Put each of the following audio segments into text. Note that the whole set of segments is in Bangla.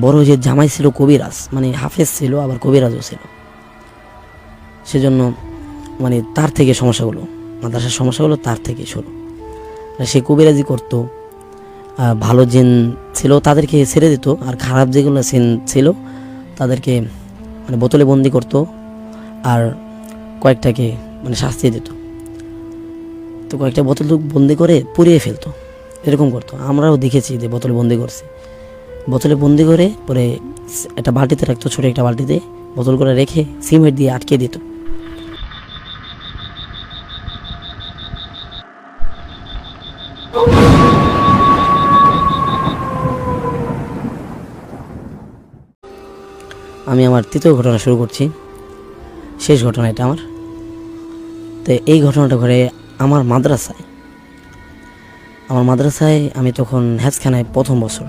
বড় যে জামাই ছিল কবিরাজ, মানে হাফেজ ছিল আবার কবিরাজও ছিল। সেজন্য মানে তার থেকে সমস্যাগুলো, মাদ্রাসার সমস্যাগুলো তার থেকে শুরু। সে কবিরাজি করতো, ভালো জিন ছিল তাদেরকে ছেড়ে দিত, আর খারাপ যেগুলো জিন ছিল তাদেরকে মানে বোতলে বন্দি করতো, আর কয়েকটাকে মানে শাস্তি দিত। তো কয়েকটা বোতল বন্দি করে পুড়িয়ে ফেলতো, এরকম করতো। আমরাও দেখেছি যে বোতলে বন্দি করছে, বোতলে বন্দি করে পরে একটা বালতিতে রাখতো, ছোটো একটা বালতিতে বোতল করে রেখে সিমেন্ট দিয়ে আটকে দিত। আমি আমার তৃতীয় ঘটনা শুরু করছি, শেষ ঘটনা এটা আমার। তো এই ঘটনাটা ঘটে আমার মাদ্রাসায়। আমি তখন হেফজখানায় প্রথম বছর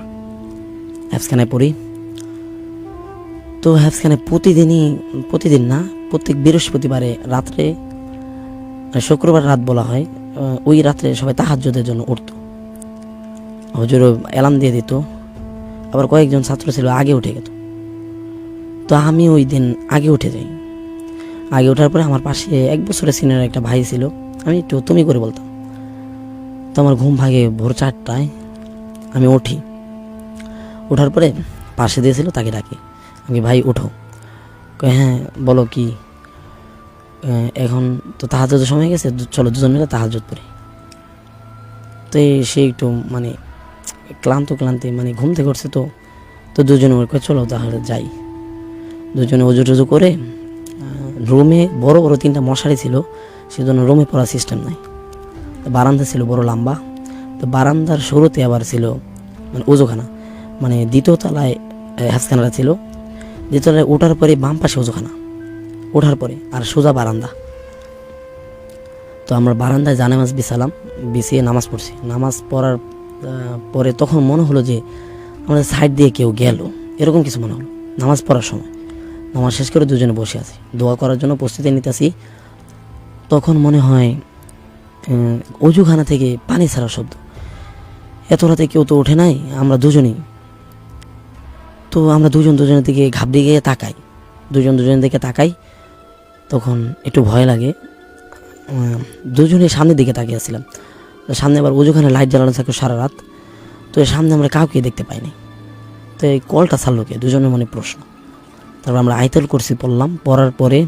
হেফজখানায় পড়ি। তো হেফজখানায় প্রতিদিন না, প্রত্যেক বৃহস্পতিবারে রাত্রে, শুক্রবার রাত বলা হয়, ওই রাত্রে সবাই তাহাজ্জুদের জন্য উঠতো। হুজুর অ্যালার্ম দিয়ে দিত, আবার কয়েকজন ছাত্র ছিল আগে উঠে গেত। তো আমি ওই দিন আগে উঠে যাই। আগে ওঠার পরে আমার পাশে 1 বছরের সিনিয়র একটা ভাই ছিল, আমি একটু তুমি করে বলতাম। তো আমার ঘুম ভাগে ভোর 4টায়, আমি উঠি। ওঠার পরে পাশে দিয়েছিল, তাকে ডাকি, আমি ভাই উঠো। হ্যাঁ বলো কি? এখন তো তাহাজ্জুদের সময় গেছে, চলো দুজন মিলে তাহাজ্জুদ পড়ি। তো সে একটু মানে ক্লান্তি মানে ঘুম থেকে উঠছে, তো দুজনে মনে করে চলো তাহলে যাই। দুজনে উজু টুজু করে রুমে বড় 3টা মশারি ছিল, সেজন্য রুমে পড়ার সিস্টেম নাই। তো বারান্দা ছিল বড় লম্বা, তো বারান্দার শুরুতে আবার ছিল মানে উজুখানা, মানে 2য় তলায় হেফজখানাটা ছিল। 2য় তলায় ওঠার পরে বাম পাশে উজুখানা, ওঠার পরে আর সোজা বারান্দা। তো আমরা বারান্দায় জানামাজ বিছিয়ে নামাজ পড়ছি। নামাজ পড়ার পরে তখন মনে হলো যে আমাদের সাইড দিয়ে কেউ গেল, এরকম কিছু মনে হলো। নামাজ পড়ার সময় নামাজ শেষ করে দুজনে বসে আছি, দোয়া করার জন্য প্রস্তুতি নিতেছি। তখন মনে হয় অজুখানা থেকে পানি ছাড়ার শব্দ। এত রাতে কেউ তো ওঠে নাই, আমরা দুজনেই। তো আমরা দুজনের দিকে ঘাবড়ে গিয়ে তাকাই, দুজনের দিকে তাকাই। তখন একটু ভয় লাগে, দুজনে সামনের দিকে তাকিয়েছিলাম। সামনে আবার অজুখানে লাইট জ্বালানো থাকে সারা রাত। তো সামনে আমরা কাউকে দেখতে পাইনি। তো এই কলটা ছাড়লো কে, দুজনের মনে প্রশ্ন। তারপর আমরা আয়াতুল কুরসি পড়লাম, পড়ার পরে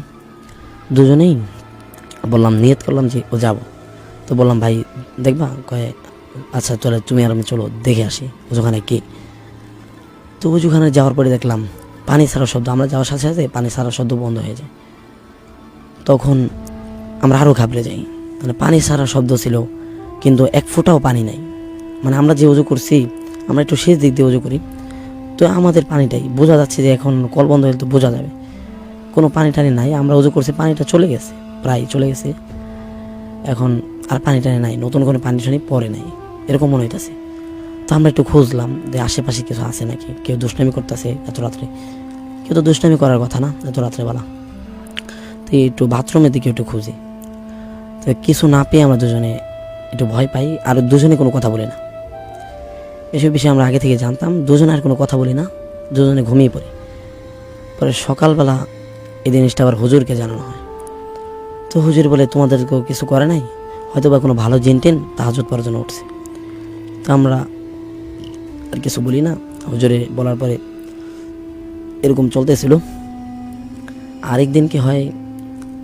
দুজনেই বললাম, নিয়ত করলাম যে ও যাব। তো বললাম ভাই দেখবা? কয়ে আচ্ছা চলে, তুমি আর আমি চলো দেখে আসি ওজুখানে কে। তো ওজুখানে যাওয়ার পরে দেখলাম পানি ছাড়ার শব্দ, আমরা যাওয়ার সাথে সাথে পানি ছাড়ার শব্দ বন্ধ হয়ে যায়। তখন আমরা আরও ঘাবড়ে যাই, মানে পানি ছাড়ার শব্দ ছিল কিন্তু 1 ফোঁটাও পানি নাই। মানে আমরা যে উজু করছি, আমরা একটু শেষ দিক দিয়ে উজু করি, তো আমাদের পানিটাই বোঝা যাচ্ছে যে এখন কল বন্ধ হলে তো বোঝা যাবে, কোনো পানি টানি নাই। আমরা উজু করছি, পানিটা চলে গেছে, প্রায় চলে গেছে, এখন আর পানি টানি নাই, নতুন করে পানি টানি পরে নাই, এরকম মনে হইতেছে। তো আমরা একটু খুঁজলাম যে আশেপাশে কিছু আছে নাকি, কেউ দুষ্টামি করতেছে এত রাত্রে। কেউ তো দুষ্টামি করার কথা না এত রাত্রেবেলা। তো একটু বাথরুমের দিকে একটু খুঁজি, তো কিছু না পেয়ে আমরা দুজনে একটু ভয় পাই, আর দুজনে কোনো কথা বলি না। এসব বিষয়ে আমরা আগে থেকে জানতাম, দুজনে আর কোনো কথা বলি না, দুজনে ঘুমিয়ে পড়ি। পরে সকালবেলা এই জিনিসটা আবার হুজুরকে জানানো হয়। তো হুজুর বলে তোমাদেরকেও কিছু করে নাই, হয়তো বা কোনো ভালো জিন টেন তাহাজ্জুদ পড়ার জন্য উঠছে। তো আমরা আর কিছু বলি না। হুজুরে বলার পরে এরকম চলতেছিল। আরেকদিন কি হয়,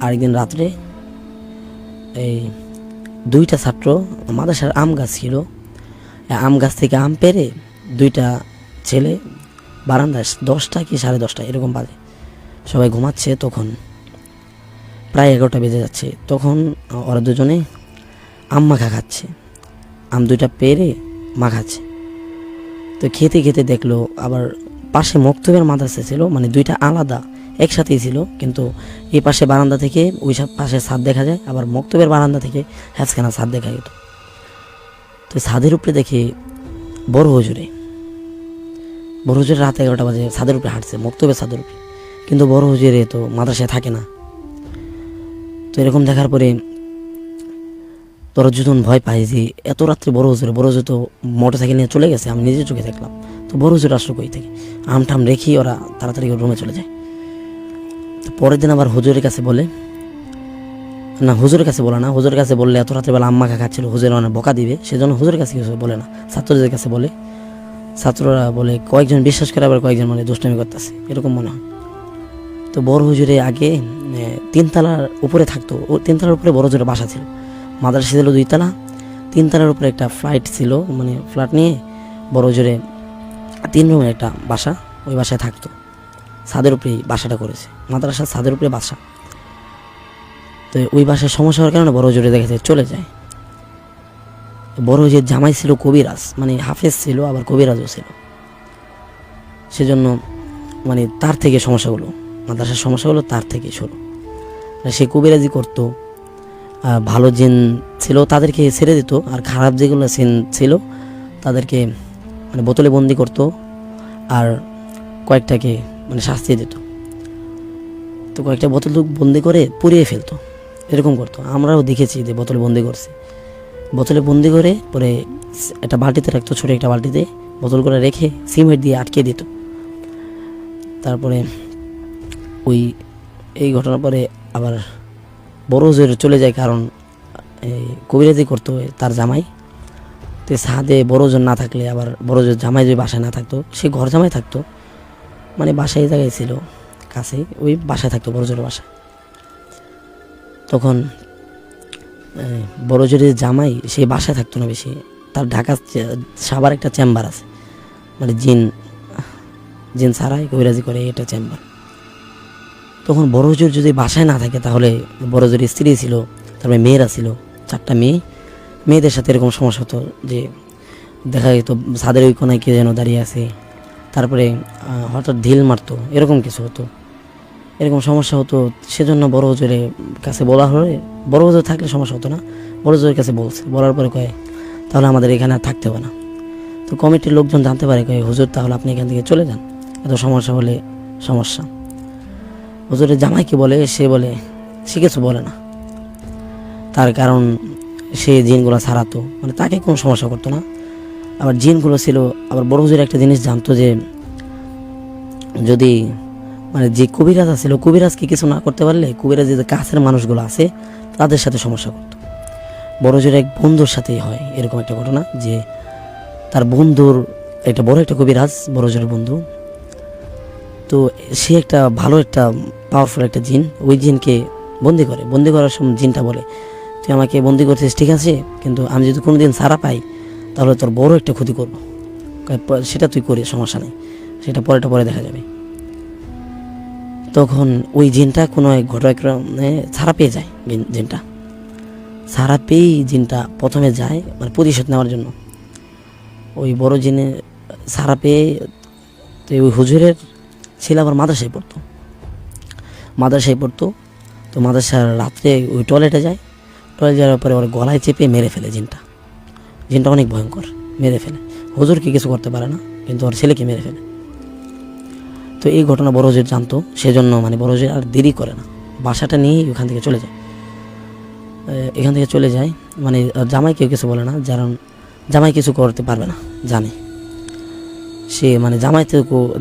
আরেকদিন রাত্রে এই 2টা ছাত্র, মাদ্রাসার আম গাছ ছিল, আম গাছ থেকে আম পেড়ে 2টা ছেলে বারান্দায় 10টা কি 10:30 এরকম বাজে, সবাই ঘুমাচ্ছে। তখন প্রায় 11টা বেজে যাচ্ছে। তখন ওরা দুজনে আম মাখা খাচ্ছে, আম 2টা পেড়ে মাখাচ্ছে। তো খেতে খেতে দেখলো আবার পাশে মক্তবের মাদ্রাসা ছিল, মানে 2টা আলাদা একসাথেই ছিল, কিন্তু এই পাশে বারান্দা থেকে ওই পাশে ছাদ দেখা যায়, আবার মক্তবের বারান্দা থেকে হেফজখানা ছাদ দেখা যেত। তো ছাদের উপরে দেখে বড় হুজুরে রাত 11টা বাজে ছাদের উপরে হাঁটছে, মক্তবের ছাদের উপরে, কিন্তু বড় হুজুরে তো মাদ্রাসায় থাকে না। তো এরকম দেখার পরে তোরা দুজন ভয় পাই যে এত রাত্রে বড় হুজুর তো মোটর সাইকেল নিয়ে চলে গেছে, আমি নিজে চোখে দেখলাম। তো বড় হুজুর আসলো কই থেকে, আমটাম রেখেই ওরা তাড়াতাড়ি রুমে চলে যায়। তো পরের দিন আবার হুজুরের কাছে বলে, না হুজুরের কাছে বলে না, হুজুরের কাছে বললে এত রাত্রেবেলা আম্মা খাচ্ছিল, হুজুর অনেক বকা দিবে, সেজন্য হুজুরের কাছে কিছু বলে না, ছাত্রদের কাছে বলে। ছাত্ররা বলে কয়েকজন বিশ্বাস করে, আবার কয়েকজন মানে দুষ্টামি করতেছে, এরকম মনে হয়। তো বড় হুজুরে আগে 3 তলার উপরে থাকতো, ও 3 তলার উপরে বড় হুজুরের বাসা ছিল। মাদ্রাসা ছিল 2 তলা, 3 তলার উপরে একটা ফ্ল্যাট ছিল, মানে ফ্ল্যাট নিয়ে বড় হুজুরে 3 রুমের একটা বাসা, ওই বাসায় থাকতো। ছাদের উপরেই বাসাটা করেছে, মাদ্রাসার ছাদের উপরে বাসা। তো ওই বাসায় সমস্যা হওয়ার কারণে বড় হুজুরে দেখেছে চলে যায়। বড় হুজুর জামাই ছিল কবিরাজ, মানে হাফেজ ছিল আবার কবিরাজও ছিল, সেজন্য মানে তার থেকে সমস্যাগুলো, মাদ্রাসার সমস্যাগুলো তার থেকে শুরু। সে কবিরাজি করতো, ভালো জিন ছিল তাদেরকে ছেড়ে দিত, আর খারাপ যেগুলো জিন ছিল তাদেরকে মানে বোতলে বন্দি করতো, আর কয়েকটাকে মানে শাস্তি দিত। তো কয়েকটা বোতল বন্দি করে পুড়িয়ে ফেলতো, এরকম করতো। আমরাও দেখেছি যে বোতলে বন্দি করছে, বোতলে বন্দি করে পরে একটা বালতিতে রাখতো, ছোটো একটা বালতিতে বোতল করে রেখে সিমেন্ট দিয়ে আটকে দিত। তারপরে এই ঘটনার পরে আবার বড় হুজুর চলে যায়, কারণ এই কবিরাজি করতো তার জামাই। তো ছাদে বড় হুজুর না থাকলে, আবার বড় হুজুর জামাই যদি বাসায় না থাকতো, সে ঘর জামাই থাকতো, মানে বাসায় জায়গায় ছিল কাছে, ওই বাসায় থাকতো বড় হুজুরের বাসায়। তখন বড় হুজুরের জামাই সে বাসায় থাকতো না বেশি, তার ঢাকা সাভার একটা চেম্বার আছে, মানে জিন ছাড়াই কবিরাজি করে এটা চেম্বার। তখন বড় হুজুর যদি বাসায় না থাকে, তাহলে বড় হুজুরের স্ত্রী ছিল, তারপরে মেয়েরা ছিল, 4টা মেয়েদের সাথে এরকম সমস্যা হতো যে দেখা যেত ছাদের ওই কোনায় কে যেন দাঁড়িয়ে আছে, তারপরে হঠাৎ ঢিল মারতো, এরকম কিছু হতো, এরকম সমস্যা হতো। সেজন্য বড় হুজুরের কাছে বলা হলে, বড় হুজুর থাকলে সমস্যা হতো না, বড় হুজুরের কাছে বলছে, বলার পরে কয়ে তাহলে আমাদের এখানে আর থাকতে হবে না। তো কমিটির লোকজন জানতে পারে, কয়ে হুজুর তাহলে আপনি এখান থেকে চলে যান, এত সমস্যা হলে সমস্যা। হুজুরের জামাইকে বলে, সে কিছু বলে না, তার কারণ সে জিনগুলো ছাড়াতো, মানে তাকে কোনো সমস্যা করতো না। আবার জিনগুলো ছিল, আবার বড় হুজুর একটা জিনিস জানতো যে যদি মানে যে কবিরাজ ছিল, কবিরাজকে কিছু না করতে পারলে কবিরাজের যে কাছের মানুষগুলো আছে তাদের সাথে সমস্যা করতো। বড় হুজুরের এক বন্ধুর সাথেই হয় এরকম একটা ঘটনা, যে তার বন্ধুর একটা বড় একটা কবিরাজ, বড় হুজুরের বন্ধু। তো সে একটা ভালো একটা পাওয়ারফুল একটা জিন, ওই জিনকে বন্দি করার সময় জিনটা বলে, তুই আমাকে বন্দি করছিস ঠিক আছে, কিন্তু আমি যদি কোনোদিন ছাড়া পাই তাহলে তোর বড় একটা ক্ষতি করবো, সেটা তুই করিস, সমস্যা নেই, সেটা পরে দেখা যাবে। তখন ওই জিনটা কোনো এক ঘটনাক্রমে ছাড়া পেয়ে যায়, জিনটা প্রথমে যায় মানে প্রতিশোধ নেওয়ার জন্য। ওই বড় জিনে ছাড়া পেয়ে তো ওই হুজুরের ছেলে আবার মাদ্রাসায় পড়তো। তো মাদ্রাসার রাত্রে ওই টয়লেটে যাওয়ার পরে ওর গলায় চেপে মেরে ফেলে জিনটা অনেক ভয়ঙ্কর, মেরে ফেলে। হুজুরকে কিছু করতে পারে না, কিন্তু ওর ছেলেকে মেরে ফেলে। তো এই ঘটনা বড় হুজুর জানতো, সেজন্য মানে বড় হুজুর আর দেরি করে না, বাসাটা নিয়ে এখান থেকে চলে যায়। মানে জামাই কেউ কিছু বলে না, কারণ জামাই কিছু করতে পারবে না, জানে সে, মানে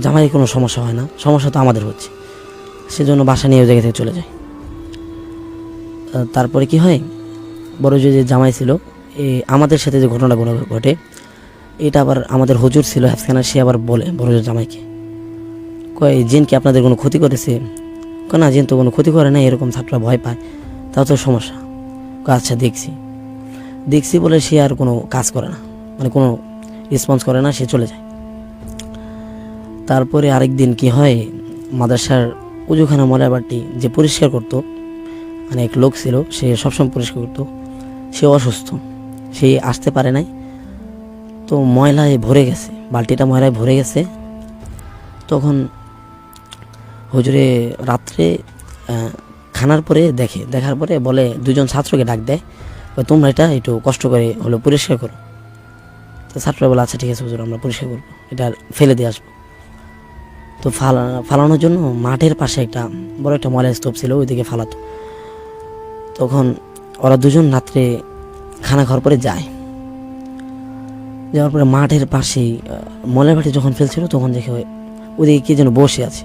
জামাই কোনো সমস্যা হয় না, সমস্যা তো আমাদের হচ্ছে, সেজন্য বাসা নিয়ে ওই জায়গা থেকে চলে যায়। তারপরে কি হয়, বড় হুজুর যে জামাই ছিল, আমাদের সাথে যে ঘটনাগুলো ঘটে, এটা আবার আমাদের হুজুর ছিল হেফখানা, সে আবার বলে বড় হুজুর জামাইকে, কয় জিন কি আপনাদের কোনো ক্ষতি করেছে? না, জিন তো কোনো ক্ষতি করে না, এরকম ছাত্ররা ভয় পায়, তাও তো সমস্যা। আচ্ছা দেখছি বলে সে আর কোনো কাজ করে না, মানে কোনো রেসপন্স করে না, সে চলে যায়। তারপরে আরেকদিন কি হয়, মাদ্রাসার উজুখানা ময়লাবাটি যে পরিষ্কার করতো, মানে এক লোক ছিল, সে সবসময় পরিষ্কার করতো, সে অসুস্থ, সে আসতে পারে নাই। তো ময়লায় ভরে গেছে, বালতিটা ময়লায় ভরে গেছে। তখন হুজুরে রাত্রে খানার পরে দেখার পরে বলে, 2জন ছাত্রকে ডাক দেয়, তোমরা এটা একটু কষ্ট করে হলো পরিষ্কার করো। তো ছাত্ররা বলে আচ্ছা ঠিক আছে হুজুর, আমরা পরিষ্কার করবো, এটা ফেলে দিয়ে আসবো। তো ফালানোর জন্য মাঠের পাশে একটা বড় একটা ময়লার স্তূপ ছিল, ওইদিকে ফালাতো। তখন ওরা 2জন রাত্রে খানা খাওয়ার পরে যায়, যাওয়ার পরে মাঠের পাশেই ময়লার বাটি যখন ফেলছিল তখন দেখে ওদিকে কে যেন বসে আছে,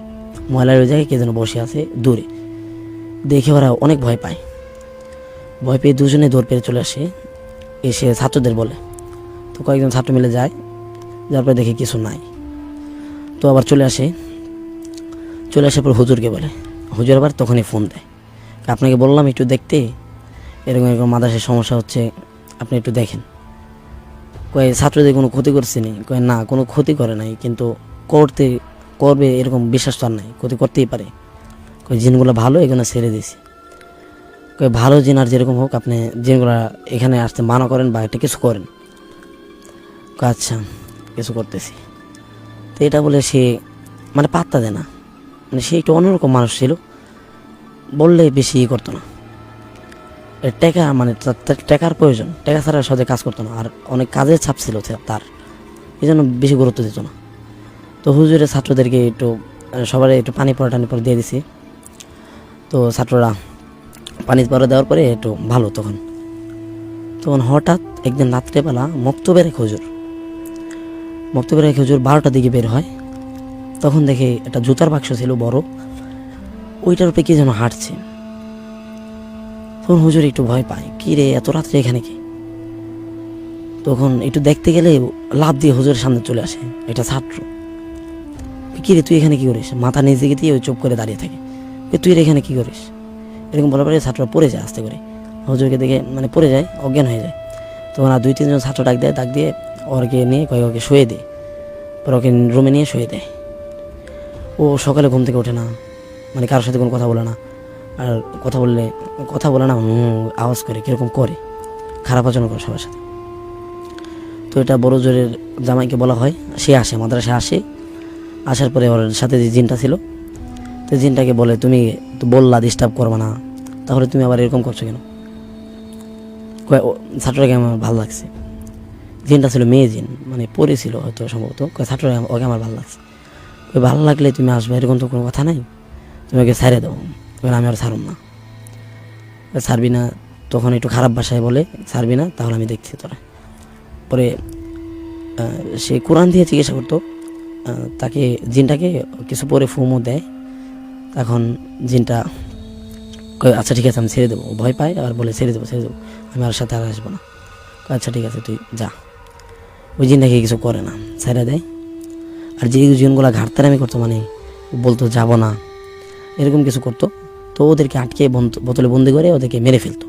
ময়লার ওই জায়গায় কে যেন বসে আছে দূরে। দেখে ওরা অনেক ভয় পায়, ভয় পেয়ে দুজনে দৌড় পেয়ে চলে আসে, এসে ছাত্রদের বলে। তো কয়েকজন ছাত্র মিলে যায়, যার পরে দেখে কিছু নাই। তো আবার চলে আসে পর হুজুরকে বলে। হুজুর আবার তখনই ফোন দেয়, আপনাকে বললাম একটু দেখতে, এরকম এরকম মাদ্রাসার সমস্যা হচ্ছে, আপনি একটু দেখেন। কয়ে ছাত্রদের কোনো ক্ষতি করছে নি? কয়ে না, কোনো ক্ষতি করে নাই, কিন্তু করবে এরকম বিশ্বাস তো আর নাই, ক্ষতি করতেই পারে। কয়ে জিনগুলো ভালো, এগুলো ছেড়ে দিয়েছি। কয়ে ভালো জিন আর যেরকম হোক, আপনি জিনগুলো এখানে আসতে মানা করেন বা একটা কিছু করেন। আচ্ছা, কিছু করতেছি। তো এটা বলে সে মানে পাত্তা দেয় না, মানে সে একটু অন্যরকম মানুষ ছিল, বললে বেশি করতো না। টাকা মানে টাকার প্রয়োজন, টাকা ছাড়া সহজে কাজ করতো না, আর অনেক কাজের চাপ ছিল তার, এই জন্য বেশি গুরুত্ব দিত না। তো হুজুরের ছাত্রদেরকে একটু সবার একটু পানি টানি পরে দিয়ে দিছি। তো ছাত্ররা পানি পরে দেওয়ার পরে একটু ভালো। তখন হঠাৎ একদিন রাত্রেবেলা মক্তবের এক হুজুর 12টার দিকে বের হয়। তখন দেখে একটা জুতার বাক্স ছিল বড়, ওইটার উপরে কি যেন হাঁটছে। তখন হুজুর একটু ভয় পায়, কি রে এত রাত্রে এখানে কি? তখন একটু দেখতে গেলে লাফ দিয়ে হুজুরের সামনে চলে আসে একটা ছাত্র। কি রে তুই এখানে কি করিস? মাথা নিচ দিকে দিয়ে ওই চুপ করে দাঁড়িয়ে থাকে। তুই এখানে কি করিস? এরকম বলার পরে ছাত্ররা পড়ে যায় আস্তে করে, হুজুরকে দেখে মানে পড়ে যায়, অজ্ঞান হয়ে যায়। তখন আর 2-3 জন ছাত্র ডাক দিয়ে ওকে নিয়ে ওকে শুয়ে দেয়, পর ওকে রুমে নিয়ে শুয়ে দেয়। ও সকালে ঘুম থেকে ওঠে না, মানে কারোর সাথে কোনো কথা বলে না, আর কথা বলে না আওয়াজ করে, কীরকম করে, খারাপ আচরণ করে সবার সাথে। তো এটা বড় জোরের জামাইকে বলা হয়, সে আসে, মাদ্রাসায় আসে। আসার পরে ওর সাথে যে জিনটা ছিল, তো জিনটাকে বলে, তুমি তো বললা ডিস্টার্ব করবা না, তাহলে তুমি আবার এরকম করছো কেন? ছাত্রটাকে আমার ভালো লাগছে। জিনটা ছিল মেয়ে জিন, মানে পড়েছিল হয়তো সম্ভবত। ছাত্রটা ওকে আমার ভালো লাগছে, ভালো লাগলে তুমি আসবে, এরকম তো কোনো কথা নাই, তুমি ওকে ছাড়ে দাও। আমি আর ছাড়ুম না। ছাড়বি না? তখন একটু খারাপ ভাষায় বলে, ছাড়বি না তাহলে আমি দেখছি তোরা। পরে সে কোরআন দিয়ে চিকিৎসা করতো তাকে, জিনটাকে কিছু পরে ফুমও দেয়। তখন জিনটা আচ্ছা ঠিক আছে আমি ছেড়ে দেবো, ভয় পায় আর বলে ছেড়ে দেবো, আমি আর সাথে আর আসবো না। আচ্ছা ঠিক আছে তুই যা। ওই জিনটাকে কিছু করে না, ছেড়ে দেয়। আর যে জিনগুলো ঘাটতারামি করতো, মানে বলতো যাব না, এরকম কিছু করতো, তো ওদেরকে আটকে বোতলে বন্দি করে ওদেরকে মেরে ফেলতো।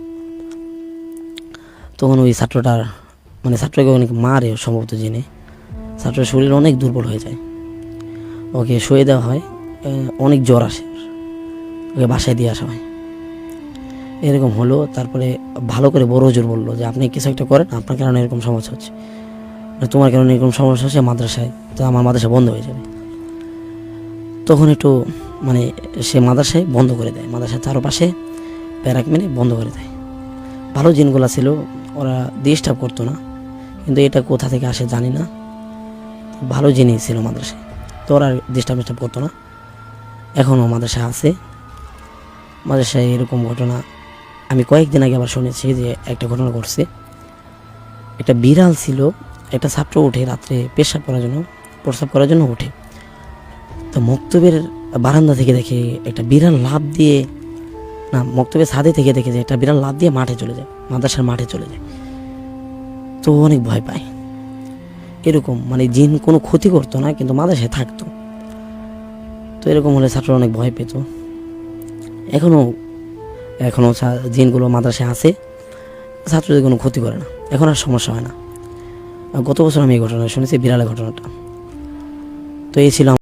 তখন ওই ছাত্রকে অনেক মারে সম্ভবত জিনে, ছাত্রের শরীর অনেক দুর্বল হয়ে যায়, ওকে শুয়ে দেওয়া হয়, অনেক জ্বর আসে, ওকে বাসায় দিয়ে আসা হয়। এরকম হলো। তারপরে ভালো করে বড় হুজুর বললো যে আপনি কিছু একটা করেন, আপনার কারণে এরকম সমস্যা হচ্ছে, তোমার কারণে এরকম সমস্যা হচ্ছে মাদ্রাসায়, তো আমার মাদ্রাসা বন্ধ হয়ে যাবে। তখন একটু মানে সে মাদ্রাসায় বন্ধ করে দেয়, মাদ্রাসার চারপাশে প্যারাক মেনে বন্ধ করে দেয়। ভালো জিনগুলা ছিল, ওরা ডিস্টার্ব করতো না, কিন্তু এটা কোথা থেকে আসে জানি না, ভালো জিনিস ছিল মাদ্রাসায়, তো ওরা ডিস্টার্ব করতো না। এখনও মাদ্রাসায় আছে। মাদ্রাসায় এরকম ঘটনা আমি কয়েকদিন আগে আবার শুনেছি যে একটা ঘটনা ঘটছে। একটা বিড়াল ছিল, একটা ছাত্র উঠে রাত্রে প্রস্রাব করার জন্য উঠে, তো মক্তবের বারান্দা থেকে দেখে একটা বিড়াল লাফ দিয়ে, না মক্তবের ছাদে থেকে দেখে যে একটা বিড়াল লাফ দিয়ে মাঠে চলে যায়, মাদ্রাসার মাঠে চলে যায়। তো অনেক ভয় পায়। এরকম মানে জিন কোনো ক্ষতি করতো না, কিন্তু মাদ্রাসায় থাকতো। তো এরকম হলে ছাত্র অনেক ভয় পেত। এখনও জিনগুলো মাদ্রাসায় আছে, ছাত্রদের কোনো ক্ষতি করে না, এখন আর সমস্যা হয় না। গত বছর আমি এই ঘটনা শুনেছি, বিড়ালের ঘটনাটা। তো এই ছিল